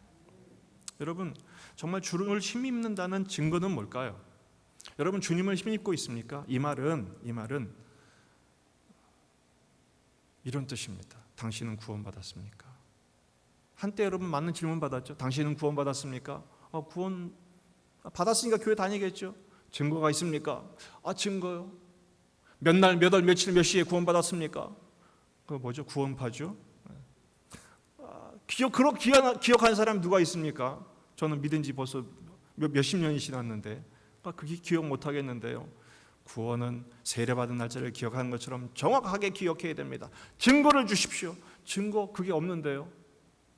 여러분, 정말 주님을 힘입는다는 증거는 뭘까요? 여러분, 주님을 힘입고 있습니까? 이 말은 이런 뜻입니다. 당신은 구원받았습니까? 한때 여러분 많은 질문 받았죠. 당신은 구원받았습니까? 구원 받았으니까 교회 다니겠죠. 증거가 있습니까? 증거요. 몇 날, 몇 월, 며칠, 몇 시에 구원받았습니까? 그거 뭐죠? 구원파죠. 기억하는 사람이 누가 있습니까? 저는 믿은 지 벌써 몇십 년이 지났는데 그게 기억 못 하겠는데요. 구원은 세례받은 날짜를 기억하는 것처럼 정확하게 기억해야 됩니다. 증거를 주십시오. 증거 그게 없는데요.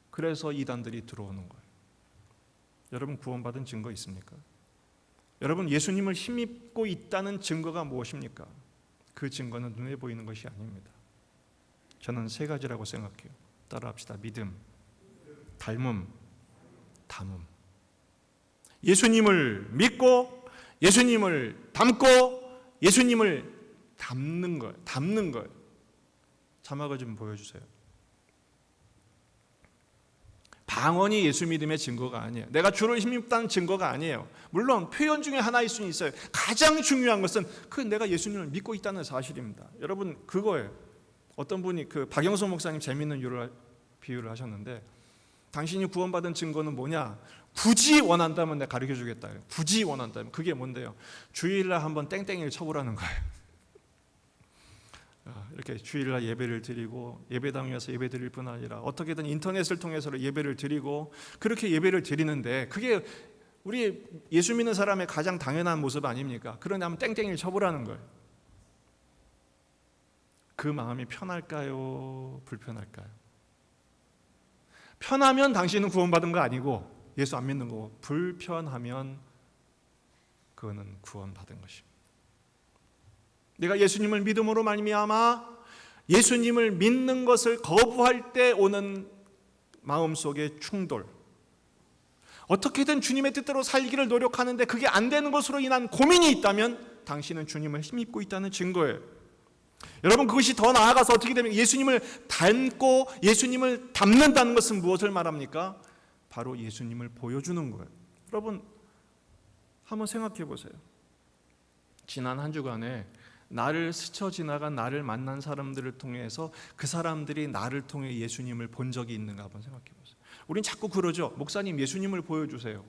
그래서 이단들이 들어오는 거예요. 여러분, 구원받은 증거 있습니까? 여러분, 예수님을 힘입고 있다는 증거가 무엇입니까? 그 증거는 눈에 보이는 것이 아닙니다. 저는 세 가지라고 생각해요. 따라합시다. 믿음, 닮음, 담음. 예수님을 믿고 예수님을 닮고 예수님을 담는 거예요. 자막을 좀 보여주세요. 방언이 예수 믿음의 증거가 아니에요. 내가 주를 힘입다는 증거가 아니에요. 물론 표현 중에 하나일 수는 있어요. 가장 중요한 것은 내가 예수님을 믿고 있다는 사실입니다. 여러분, 그거예요. 어떤 분이 박영선 목사님 재밌는 비유를 하셨는데, 당신이 구원받은 증거는 뭐냐? 굳이 원한다면 내가 가르쳐 주겠다. 굳이 원한다면. 그게 뭔데요? 주일날 한번 땡땡이를 쳐보라는 거예요. 이렇게 주일날 예배를 드리고 예배당에 와서 예배 드릴 뿐 아니라 어떻게든 인터넷을 통해서 예배를 드리고 그렇게 예배를 드리는데, 그게 우리 예수 믿는 사람의 가장 당연한 모습 아닙니까? 그러니 한번 땡땡이를 쳐보라는 거예요. 그 마음이 편할까요? 불편할까요? 편하면 당신은 구원받은 거 아니고 예수 안 믿는 거고, 불편하면 그거는 구원받은 것입니다. 내가 예수님을 믿음으로 말미암아 예수님을 믿는 것을 거부할 때 오는 마음속의 충돌, 어떻게든 주님의 뜻대로 살기를 노력하는데 그게 안 되는 것으로 인한 고민이 있다면 당신은 주님을 힘입고 있다는 증거예요. 여러분, 그것이 더 나아가서 어떻게 되면 예수님을 닮고 예수님을 닮는다는 것은 무엇을 말합니까? 바로 예수님을 보여주는 거예요. 여러분, 한번 생각해 보세요. 지난 한 주간에 나를 스쳐 지나간 나를 만난 사람들을 통해서 그 사람들이 나를 통해 예수님을 본 적이 있는가 한번 생각해 보세요. 우린 자꾸 그러죠. 목사님, 예수님을 보여주세요.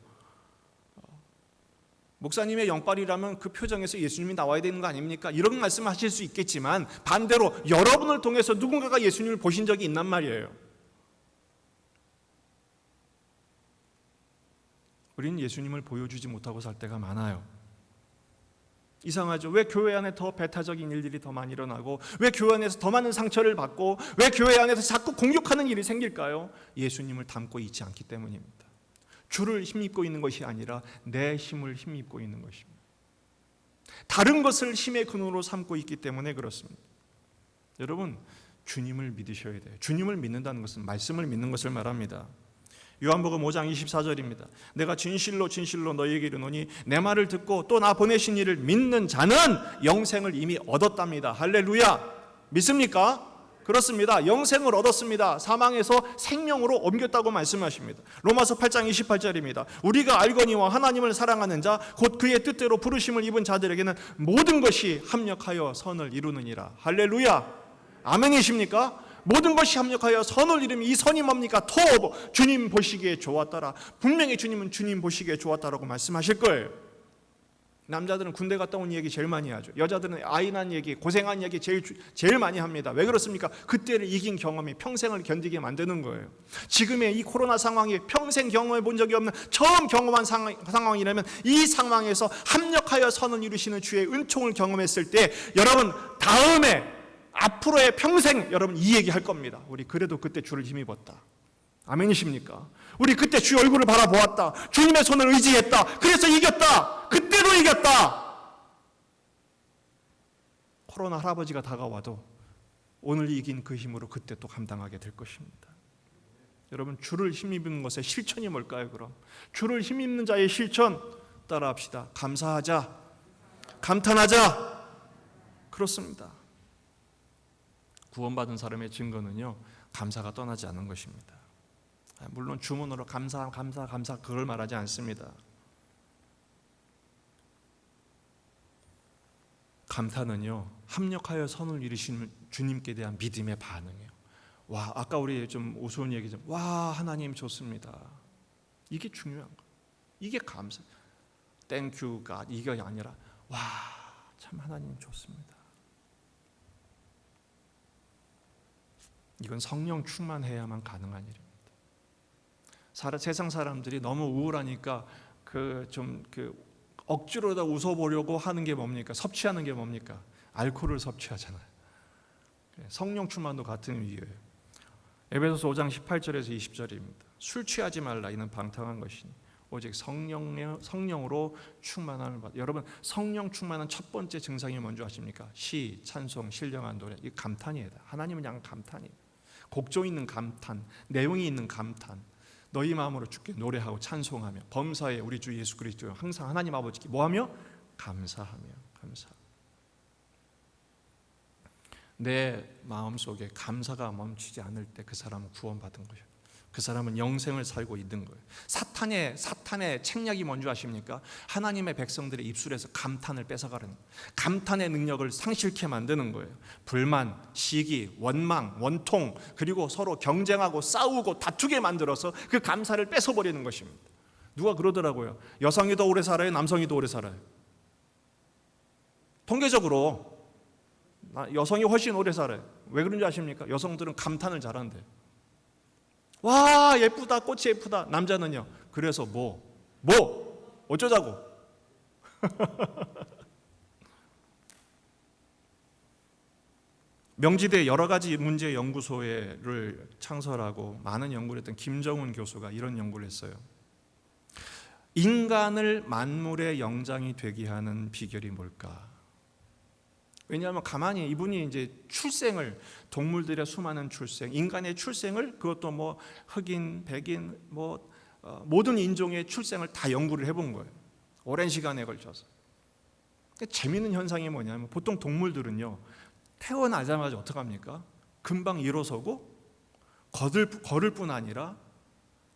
목사님의 영빨이라면 그 표정에서 예수님이 나와야 되는 거 아닙니까? 이런 말씀하실 수 있겠지만 반대로 여러분을 통해서 누군가가 예수님을 보신 적이 있단 말이에요. 우리는 예수님을 보여주지 못하고 살 때가 많아요. 이상하죠. 왜 교회 안에 더 배타적인 일들이 더 많이 일어나고, 왜 교회 안에서 더 많은 상처를 받고, 왜 교회 안에서 자꾸 공격하는 일이 생길까요? 예수님을 닮고 있지 않기 때문입니다. 주를 힘입고 있는 것이 아니라 내 힘을 힘입고 있는 것입니다. 다른 것을 힘의 근원으로 삼고 있기 때문에 그렇습니다. 여러분, 주님을 믿으셔야 돼요. 주님을 믿는다는 것은 말씀을 믿는 것을 말합니다. 요한복음 5장 24절입니다. 내가 진실로 진실로 너희에게 이르노니 내 말을 듣고 또 나 보내신 이를 믿는 자는 영생을 이미 얻었답니다. 할렐루야. 믿습니까? 그렇습니다. 영생을 얻었습니다. 사망에서 생명으로 옮겼다고 말씀하십니다. 로마서 8장 28절입니다. 우리가 알거니와 하나님을 사랑하는 자 곧 그의 뜻대로 부르심을 입은 자들에게는 모든 것이 합력하여 선을 이루느니라. 할렐루야. 아멘이십니까? 모든 것이 합력하여 선을 이루면 이 선이 뭡니까? 더 주님 보시기에 좋았더라. 분명히 주님은 주님 보시기에 좋았다라고 말씀하실 거예요. 남자들은 군대 갔다 온 얘기 제일 많이 하죠. 여자들은 아이 난 얘기, 고생한 얘기 제일 많이 합니다. 왜 그렇습니까? 그때를 이긴 경험이 평생을 견디게 만드는 거예요. 지금의 이 코로나 상황이 평생 경험해 본 적이 없는 처음 경험한 상황이라면 이 상황에서 합력하여 선을 이루시는 주의 은총을 경험했을 때 여러분 다음에 앞으로의 평생 여러분 이 얘기 할 겁니다. 우리 그래도 그때 주를 힘입었다. 아멘이십니까? 우리 그때 주의 얼굴을 바라보았다. 주님의 손을 의지했다. 그래서 이겼다. 그때도 이겼다. 코로나 할아버지가 다가와도 오늘 이긴 그 힘으로 그때 또 감당하게 될 것입니다. 여러분, 주를 힘입는 것의 실천이 뭘까요? 그럼 주를 힘입는 자의 실천 따라합시다. 감사하자. 감탄하자. 그렇습니다. 구원받은 사람의 증거는요, 감사가 떠나지 않은 것입니다. 물론 주문으로 감사 그걸 말하지 않습니다. 감탄은요, 합력하여 선을 이루신 주님께 대한 믿음의 반응이에요. 와, 아까 우리 좀 우스운 얘기 좀, 와, 하나님 좋습니다. 이게 중요한 거예요. 이게 감사. Thank you God 이게 아니라 와, 참 하나님 좋습니다. 이건 성령 충만해야만 가능한 일입니다. 세상 사람들이 너무 우울하니까 억지로다 웃어보려고 하는 게 뭡니까? 섭취하는 게 뭡니까? 알코올을 섭취하잖아요. 성령 충만도 같은 이유예요. 에베소서 5장 18절에서 20절입니다. 술 취하지 말라. 이는 방탕한 것이니 오직 성령으로 충만함을 받아. 여러분, 성령 충만한 첫 번째 증상이 뭔지 아십니까? 시, 찬송, 신령한 노래. 이 감탄이에요. 하나님은 그냥 감탄이에요. 곡조 있는 감탄, 내용이 있는 감탄. 너희 마음으로 주께 노래하고 찬송하며 범사에 우리 주 예수 그리스도 항상 하나님 아버지께 뭐하며? 감사하며. 감사. 내 마음속에 감사가 멈추지 않을 때 그 사람은 구원받은 거예요. 그 사람은 영생을 살고 있는 거예요. 사탄의 책략이 뭔지 아십니까? 하나님의 백성들의 입술에서 감탄을 뺏어가는, 감탄의 능력을 상실케 만드는 거예요. 불만, 시기, 원망, 원통, 그리고 서로 경쟁하고 싸우고 다투게 만들어서 그 감사를 뺏어버리는 것입니다. 누가 그러더라고요. 여성이 더 오래 살아요? 남성이 더 오래 살아요? 통계적으로 여성이 훨씬 오래 살아요. 왜 그런지 아십니까? 여성들은 감탄을 잘한대요. 와, 예쁘다, 꽃이 예쁘다. 남자는요, 그래서 어쩌자고. 명지대 여러 가지 문제 연구소를 창설하고 많은 연구를 했던 김정훈 교수가 이런 연구를 했어요. 인간을 만물의 영장이 되게 하는 비결이 뭘까? 왜냐하면 가만히 이분이 이제 출생을, 동물들의 수많은 출생, 인간의 출생을, 그것도 뭐 흑인, 백인, 모든 인종의 출생을 다 연구를 해본 거예요. 오랜 시간에 걸쳐서. 재미있는 현상이 뭐냐면 보통 동물들은요 태어나자마자 어떡합니까? 금방 일어서고 걸을 뿐 아니라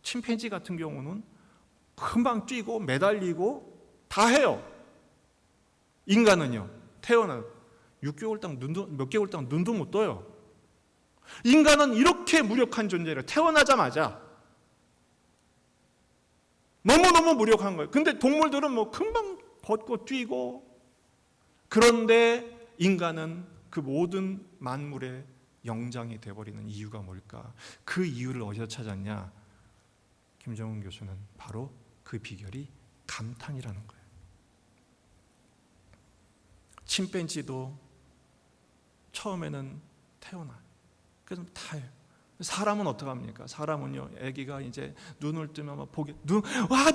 침팬지 같은 경우는 금방 뛰고 매달리고 다 해요. 인간은요 태어나 6개월 동안 몇 개월 동안 눈도 못 떠요. 인간은 이렇게 무력한 존재라. 태어나자마자 너무너무 무력한 거예요. 근데 동물들은 뭐 금방 걷고 뛰고, 그런데 인간은 그 모든 만물의 영장이 되어버리는 이유가 뭘까? 그 이유를 어디서 찾았냐? 김정은 교수는 바로 그 비결이 감탄이라는 거예요. 침팬지도 처음에는 태어나요. 그래서 타요. 사람은 어떡합니까? 사람은요, 아기가 이제 눈을 뜨면 막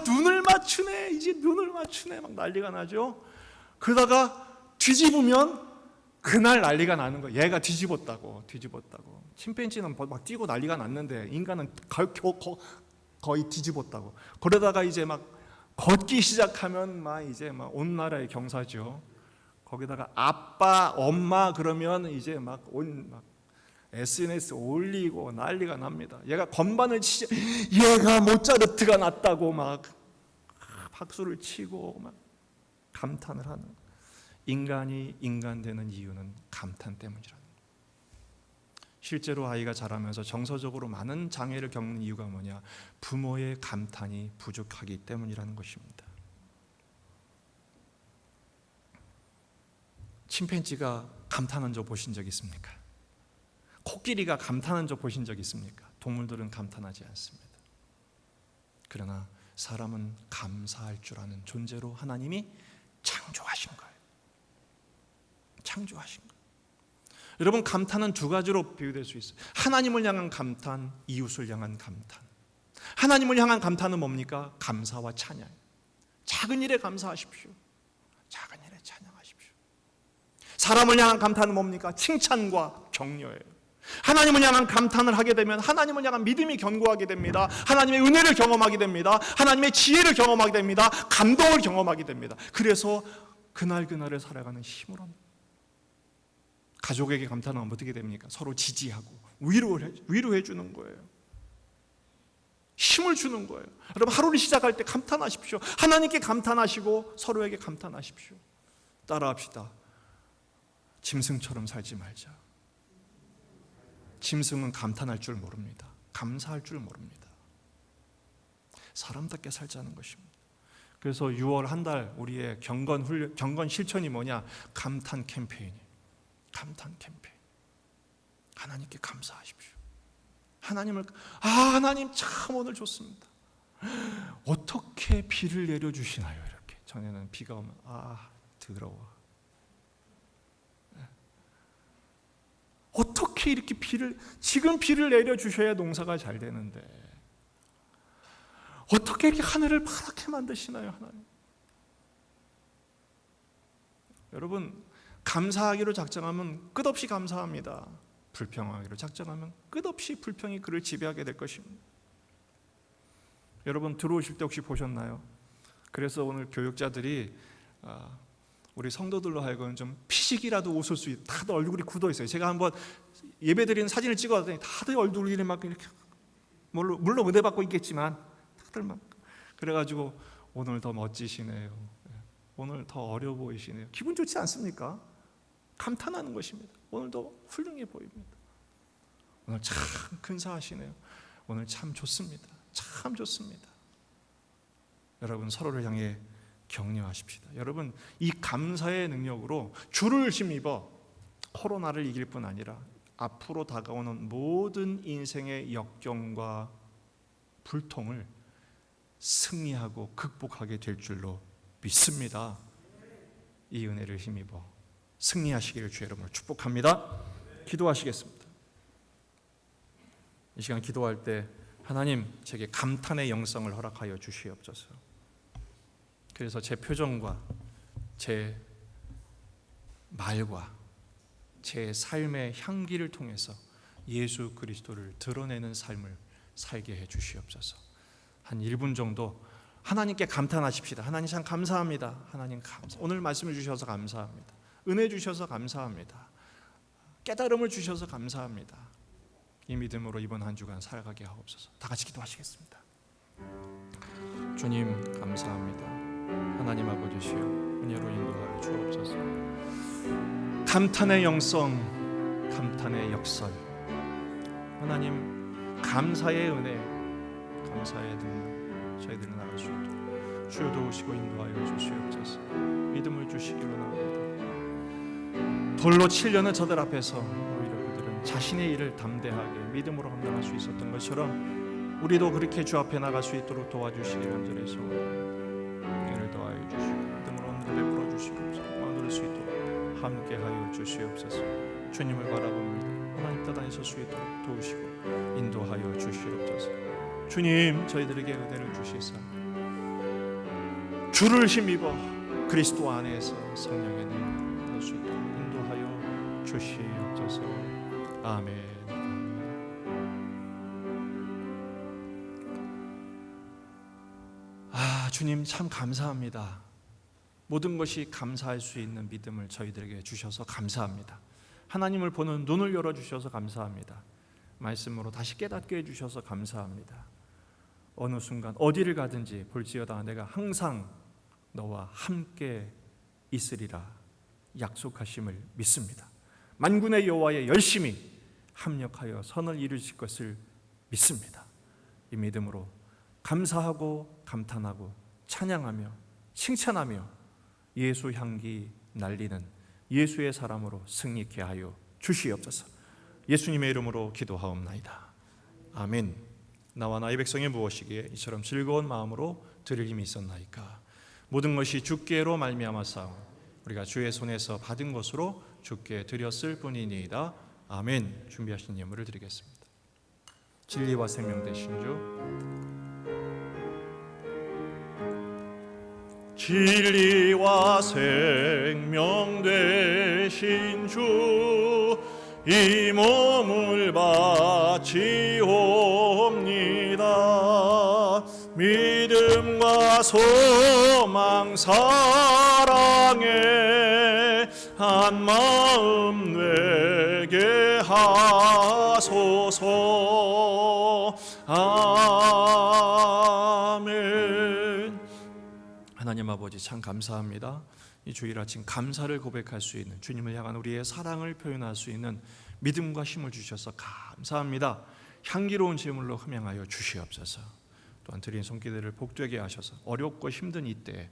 눈을 맞추네, 이제 눈을 맞추네, 막 난리가 나죠. 그러다가 뒤집으면 그날 난리가 나는 거예요. 얘가 뒤집었다고. 침팬지는 막 뛰고 난리가 났는데 인간은 거의 뒤집었다고. 그러다가 이제 막 걷기 시작하면 막 이제 막 온 나라의 경사죠. 거기다가 아빠, 엄마 그러면 이제 막 SNS 올리고 난리가 납니다. 얘가 건반을 얘가 모차르트가 났다고 막 박수를 치고 막 감탄을 하는. 인간이 인간 되는 이유는 감탄 때문이라는 거예요. 실제로 아이가 자라면서 정서적으로 많은 장애를 겪는 이유가 뭐냐? 부모의 감탄이 부족하기 때문이라는 것입니다. 침팬지가 감탄한 적 보신 적 있습니까? 코끼리가 감탄한 적 보신 적 있습니까? 동물들은 감탄하지 않습니다. 그러나 사람은 감사할 줄 아는 존재로 하나님이 창조하신 거예요. 여러분, 감탄은 두 가지로 비유될 수 있어요. 하나님을 향한 감탄, 이웃을 향한 감탄. 하나님을 향한 감탄은 뭡니까? 감사와 찬양. 작은 일에 감사하십시오. 작은 일에 찬양하십시오. 사람을 향한 감탄은 뭡니까? 칭찬과 격려예요. 하나님을 향한 감탄을 하게 되면 하나님을 향한 믿음이 견고하게 됩니다. 하나님의 은혜를 경험하게 됩니다. 하나님의 지혜를 경험하게 됩니다. 감동을 경험하게 됩니다. 그래서 그날을 살아가는 힘을 얻는. 가족에게 감탄하면 어떻게 됩니까? 서로 지지하고 위로해 주는 거예요. 힘을 주는 거예요. 여러분, 하루를 시작할 때 감탄하십시오. 하나님께 감탄하시고 서로에게 감탄하십시오. 따라합시다. 짐승처럼 살지 말자. 짐승은 감탄할 줄 모릅니다. 감사할 줄 모릅니다. 사람답게 살자는 것입니다. 그래서 6월 한 달 우리의 경건 실천이 뭐냐? 감탄 캠페인이에요. 감탄 캠페인. 하나님께 감사하십시오. 하나님 참 오늘 좋습니다. 어떻게 비를 내려주시나요? 이렇게 전에는 비가 오면 더러워. 어떻게 이렇게 지금 비를 내려주셔야 농사가 잘 되는데 어떻게 이렇게 하늘을 파랗게 만드시나요, 하나님? 여러분, 감사하기로 작정하면 끝없이 감사합니다. 불평하기로 작정하면 끝없이 불평이 그를 지배하게 될 것입니다. 여러분, 들어오실 때 혹시 보셨나요? 그래서 오늘 교육자들이 우리 성도들로 하여금 좀 피식이라도 웃을 수 있도록 다들 얼굴이 굳어 있어요. 제가 한번 예배드리는 사진을 찍어봤더니 다들 얼굴이 막 이렇게, 물론 은혜 받고 있겠지만 다들 막 그래가지고 오늘 더 멋지시네요. 오늘 더 어려 보이시네요. 기분 좋지 않습니까? 감탄하는 것입니다. 오늘 더 훌륭해 보입니다. 오늘 참 근사하시네요. 오늘 참 좋습니다. 참 좋습니다. 여러분, 서로를 향해 격려하십시다. 여러분, 이 감사의 능력으로 주를 힘입어 코로나를 이길 뿐 아니라 앞으로 다가오는 모든 인생의 역경과 불통을 승리하고 극복하게 될 줄로 믿습니다. 이 은혜를 힘입어 승리하시기를 주의 이름으로 축복합니다. 기도하시겠습니다. 이 시간 기도할 때 하나님, 제게 감탄의 영성을 허락하여 주시옵소서. 그래서 제 표정과 제 말과 제 삶의 향기를 통해서 예수 그리스도를 드러내는 삶을 살게 해 주시옵소서. 한 1분 정도 하나님께 감탄하십시다. 하나님 참 감사합니다. 하나님 오늘 말씀을 주셔서 감사합니다. 은혜 주셔서 감사합니다. 깨달음을 주셔서 감사합니다. 이 믿음으로 이번 한 주간 살아가게 하옵소서. 다 같이 기도하시겠습니다. 주님 감사합니다. 하나님 아버지시여 은혜로 인도하여 주옵소서. 감탄의 영성, 감탄의 역설, 하나님 감사의 은혜, 감사의 능력 저희들은 나갈 수 있도록 주여 도우시고 인도하여 주시옵소서. 믿음을 주시기로 나옵니다. 돌로 치려는 저들 앞에서 오히려 그들은 자신의 일을 담대하게 믿음으로 감당할 수 있었던 것처럼 우리도 그렇게 주 앞에 나갈 수 있도록 도와주시기를 간절히 소원합니다. 은혜를 더하여 주시고 믿음으로 오늘 베풀어 주시옵소서. 얻을 수 있도록 함께하여 주시옵소서. 주님을 바라봅니다. 하나님 뜻 안에 설 수 있도록 도우시고 인도하여 주시옵소서. 주님 저희들에게 은혜를 주시사 주를 힘입어 그리스도 안에서 성령의 능력을 얻을 수 있도록 인도하여 주시옵소서. 아멘. 주님 참 감사합니다. 모든 것이 감사할 수 있는 믿음을 저희들에게 주셔서 감사합니다. 하나님을 보는 눈을 열어주셔서 감사합니다. 말씀으로 다시 깨닫게 해주셔서 감사합니다. 어느 순간 어디를 가든지 볼지어다 내가 항상 너와 함께 있으리라 약속하심을 믿습니다. 만군의 여호와의 열심히 합력하여 선을 이루실 것을 믿습니다. 이 믿음으로 감사하고 감탄하고 찬양하며 칭찬하며 예수 향기 날리는 예수의 사람으로 승리케 하여 주시옵소서. 예수님의 이름으로 기도하옵나이다. 아멘. 나와 나의 백성이 무엇이기에 이처럼 즐거운 마음으로 드릴 힘이 있었나이까. 모든 것이 주께로 말미암아서 우리가 주의 손에서 받은 것으로 주께 드렸을 뿐이니이다. 아멘. 준비하신 예물을 드리겠습니다. 진리와 생명 되신 주, 진리와 생명 되신 주, 이 몸을 바치옵니다. 믿음과 소망 사랑에 한 마음 되게 하소서. 아멘. 하나님 아버지 참 감사합니다. 이 주일 아침 감사를 고백할 수 있는, 주님을 향한 우리의 사랑을 표현할 수 있는 믿음과 힘을 주셔서 감사합니다. 향기로운 제물로 흠양하여 주시옵소서. 또한 드린 손기들을 복되게 하셔서 어렵고 힘든 이때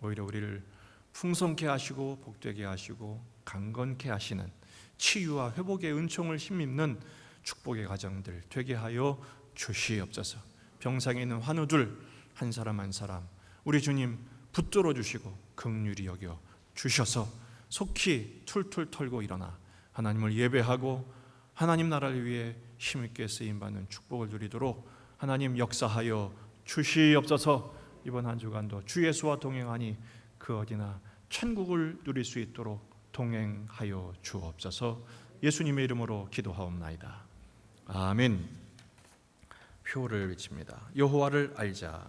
오히려 우리를 풍성케 하시고 복되게 하시고 강건케 하시는 치유와 회복의 은총을 힘입는 축복의 가정들 되게 하여 주시옵소서. 병상에 있는 환우들 한 사람 한 사람 우리 주님 붙들어 주시고 긍휼히 여겨 주셔서 속히 툴툴 털고 일어나 하나님을 예배하고 하나님 나라를 위해 힘있게 쓰임받는 축복을 누리도록 하나님 역사하여 주시옵소서. 이번 한 주간도 주 예수와 동행하니 그 어디나 천국을 누릴 수 있도록 동행하여 주옵소서. 예수님의 이름으로 기도하옵나이다. 아멘. 표를 외칩니다. 여호와를 알자.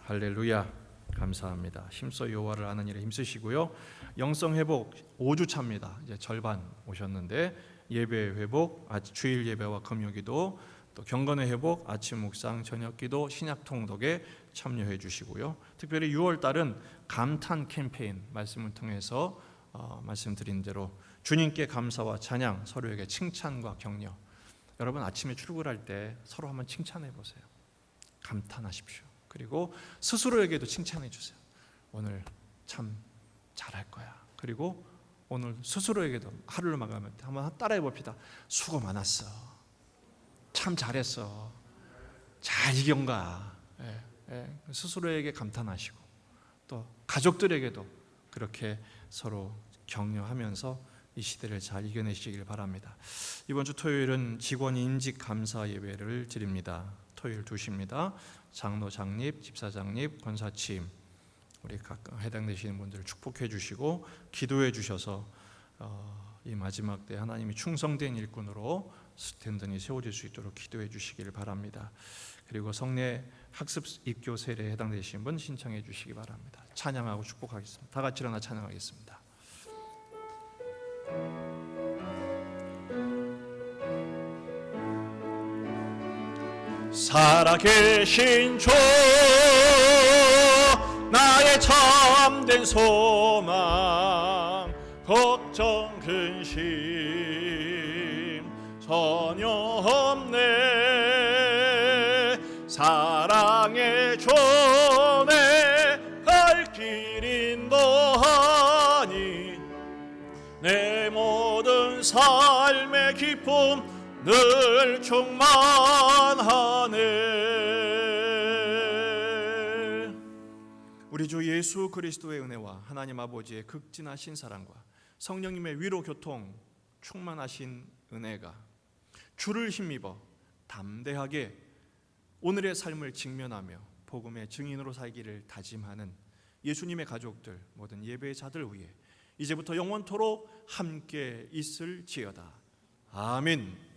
할렐루야. 감사합니다. 힘써 여호와를 아는 일에 힘쓰시고요. 영성 회복 5주 차입니다. 이제 절반 오셨는데 예배 회복, 주일 예배와 금요기도, 또 경건의 회복, 아침 묵상, 저녁기도, 신약 통독에 참여해 주시고요. 특별히 6월 달은 감탄 캠페인 말씀을 통해서 말씀드린 대로 주님께 감사와 찬양, 서로에게 칭찬과 격려. 여러분 아침에 출근할 때 서로 한번 칭찬해 보세요. 감탄하십시오. 그리고 스스로에게도 칭찬해 주세요. 오늘 참 잘할 거야. 그리고 오늘 스스로에게도 하루를 마감할 때 한번 따라해 봅시다. 수고 많았어. 참 잘했어. 잘 이겨가. 스스로에게 감탄하시고 또 가족들에게도 그렇게 서로 격려하면서 이 시대를 잘 이겨내시길 바랍니다. 이번 주 토요일은 직원 인직 감사 예배를 드립니다. 토요일 2시입니다. 장로, 장립, 집사, 장립, 권사 취임 우리 각 해당되시는 분들을 축복해 주시고 기도해 주셔서 이 마지막 때 하나님이 충성된 일꾼으로 든든히 세워질 수 있도록 기도해 주시기를 바랍니다. 그리고 성례 학습 입교 세례에 해당되신 분 신청해 주시기 바랍니다. 찬양하고 축복하겠습니다. 다 같이 일어나 찬양하겠습니다. 살아계신 주 나의 참된 소망 걱정 근심 전혀 없네 사랑의 주내 갈 길 인도하니 내 모든 삶의 기쁨 늘 충만하네. 우리 주 예수 그리스도의 은혜와 하나님 아버지의 극진하신 사랑과 성령님의 위로 교통 충만하신 은혜가 주를 힘입어 담대하게 오늘의 삶을 직면하며 복음의 증인으로 살기를 다짐하는 예수님의 가족들 모든 예배자들 위해 이제부터 영원토록 함께 있을지어다. 아멘.